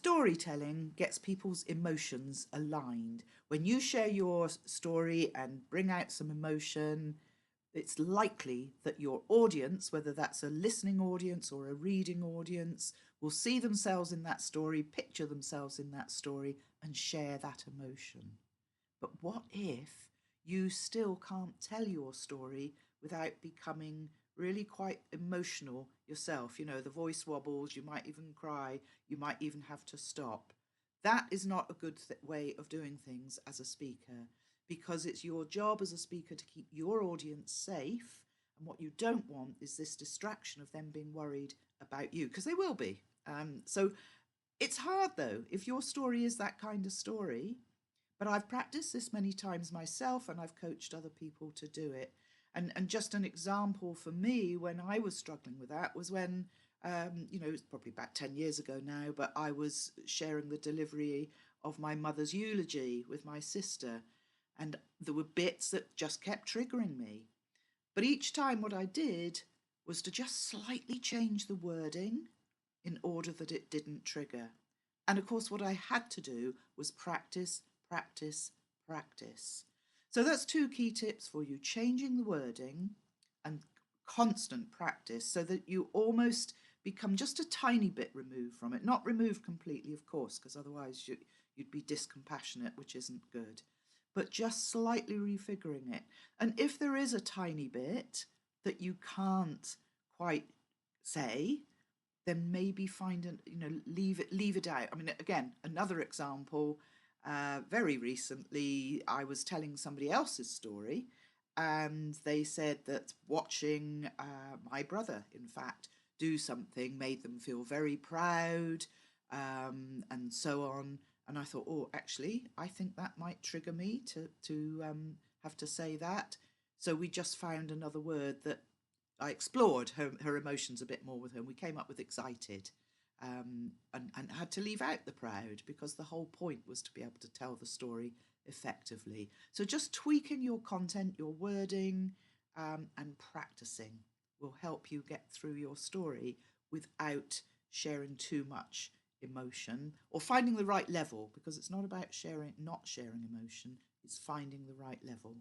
Storytelling gets people's emotions aligned. When you share your story and bring out some emotion, it's likely that your audience, whether that's a listening audience or a reading audience, will see themselves in that story, picture themselves in that story, and share that emotion. But what if you still can't tell your story without becoming really quite emotional yourself? You know, the voice wobbles, you might even cry, you might even have to stop. That is not a good way of doing things as a speaker, because it's your job as a speaker to keep your audience safe. And what you don't want is this distraction of them being worried about you, because they will be. So it's hard though, if your story is that kind of story. But I've practiced this many times myself, and I've coached other people to do it. And just an example for me when I was struggling with that was when, it's probably about 10 years ago now, but I was sharing the delivery of my mother's eulogy with my sister. And there were bits that just kept triggering me. But each time what I did was to just slightly change the wording in order that it didn't trigger. And of course, what I had to do was practice, practice, practice. So that's two key tips for you: changing the wording and constant practice, so that you almost become just a tiny bit removed from it. Not removed completely, of course, because otherwise you'd be discompassionate, which isn't good, but just slightly refiguring it. And if there is a tiny bit that you can't quite say, then maybe find an, leave it out. I mean, again, another example, very recently I was telling somebody else's story, and they said that watching my brother, in fact, do something made them feel very proud, and so on. And I thought, oh, actually, I think that might trigger me to have to say that. So we just found another word that I explored her emotions a bit more with her. And we came up with excited, and had to leave out the proud, because the whole point was to be able to tell the story effectively. So just tweaking your content, your wording, and practicing will help you get through your story without sharing too much emotion, or finding the right level, because it's not about not sharing emotion, it's finding the right level.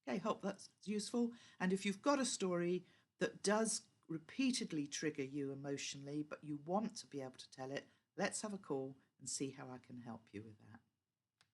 Okay, hope that's useful. And if you've got a story that does repeatedly trigger you emotionally, but you want to be able to tell it, let's have a call and see how I can help you with that.